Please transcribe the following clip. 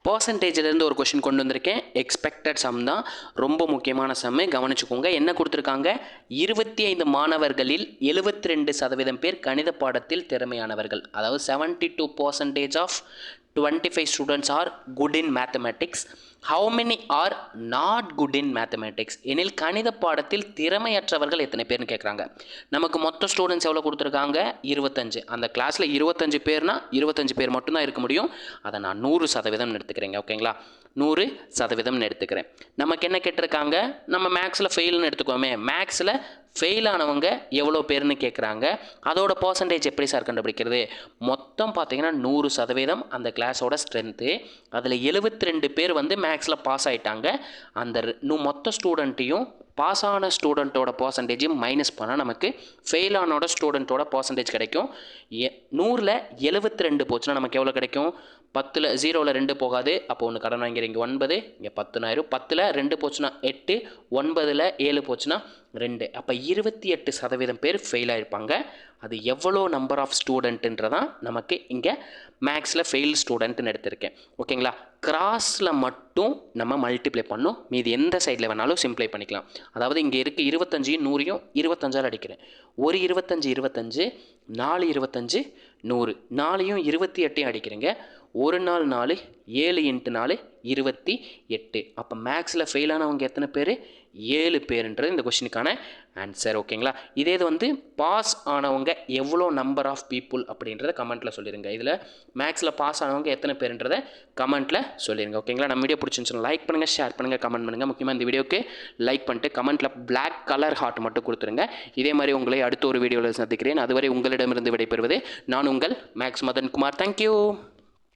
பர்சன்டேஜிலேருந்து ஒரு கொஷின் கொண்டு வந்திருக்கேன். எக்ஸ்பெக்டட் சம் தான், ரொம்ப முக்கியமான சம்மு, கவனிச்சுக்கோங்க. என்ன கொடுத்துருக்காங்க? 25 மாணவர்களில் 72% பேர் கணித பாடத்தில் திறமையானவர்கள். அதாவது 72% of 25 students are good in mathematics. How many are not good in mathematics? எனில் கணித பாடத்தில் திறமையற்றவர்கள் எத்தனை பேர்னு கேட்குறாங்க. நமக்கு மொத்த ஸ்டூடெண்ட்ஸ் எவ்வளோ கொடுத்துருக்காங்க? 25. அந்த கிளாஸில் 25 பேர்னா 25 பேர் மட்டும்தான் இருக்க முடியும். அதை நான் 100% எடுத்துக்கிறேங்க. ஓகேங்களா? 100% எடுத்துக்கிறேன். நமக்கு என்ன கேட்டிருக்காங்க? நம்ம மேக்ஸில் ஃபெயில்னு எடுத்துக்கோமே. மேக்ஸில் ஃபெயில் ஆனவங்க எவ்வளோ பேர்னு கேட்குறாங்க. அதோட பர்சன்டேஜ் எப்படி சார் கண்டுபிடிக்கிறது? மொத்தம் பார்த்தீங்கன்னா 100% அந்த கிளாஸோட ஸ்ட்ரென்த்து. அதில் 72 பேர் வந்து மேக்ஸில் பாஸ் ஆகிட்டாங்க. அந்த மொத்த ஸ்டூடெண்ட்டையும் பாஸ் ஆன ஸ்டூடெண்ட்டோட பர்சன்டேஜையும் மைனஸ் பண்ணால் நமக்கு ஃபெயில் ஆனோட ஸ்டூடெண்ட்டோட பர்சன்டேஜ் கிடைக்கும். 100ல் 72 போச்சுன்னா நமக்கு எவ்வளோ கிடைக்கும்? 10ல் 0ல் 2 போகாது. அப்போ ஒன்று கடன் வாங்கிறீங்க 9, இங்கே 10 ஆயிரும். 10ல் 2 போச்சுன்னா 8, 9ல் 7 போச்சுன்னா 2. அப்போ 28% பேர் ஃபெயில் ஆகிருப்பாங்க. அது எவ்வளோ நம்பர் ஆஃப் ஸ்டூடெண்ட்டுன்றதான் நமக்கு இங்கே மேக்ஸில் ஃபெயில் ஸ்டூடெண்ட்டுன்னு எடுத்திருக்கேன். ஓகேங்களா? கிராஸில் மட்டும் நம்ம மல்டிப்ளை பண்ணோம். மீது எந்த சைடில் வேணாலும் சிம்ப்ளை பண்ணிக்கலாம். அதாவது இங்கே இருக்க 25யும் 100யும் 25ஆல் அடிக்கிறேன். ஒரு 25 25, 4 25 100, 4யும் 28யும் அடிக்கிறேங்க. ஒரு நாள் 4, 7 × 4 28. அப்போ மேக்ஸில் ஃபெயில் ஆனவங்க எத்தனை பேர்? 7 பேருன்றது இந்த கொஸ்டினுக்கான ஆன்சர். ஓகேங்களா? இதே இது வந்து பாஸ் ஆனவங்க எவ்வளோ நம்பர் ஆஃப் பீப்புள் அப்படின்றத கமெண்ட்டில் சொல்லிடுங்க. இதில் மேக்ஸில் பாஸ் ஆனவங்க எத்தனை பேருன்றதை கமெண்ட்டில் சொல்லிடுங்க. ஓகேங்களா? நம்ம வீடியோ பிடிச்சிருந்துச்சுன்னா லைக் பண்ணுங்கள், ஷேர் பண்ணுங்கள், கமெண்ட் பண்ணுங்கள். முக்கியமாக இந்த வீடியோக்கு லைக் பண்ணிட்டு கமெண்ட்டில் பிளாக் கலர் ஹார்ட் மட்டும் கொடுத்துருங்க. இதே மாதிரி உங்களை அடுத்த ஒரு வீடியோவில் சந்திக்கிறேன். அதுவரை உங்களிடமிருந்து விடைபெறுவது நான் உங்கள் மேக்ஸ் மதன் குமார். தேங்க்யூ.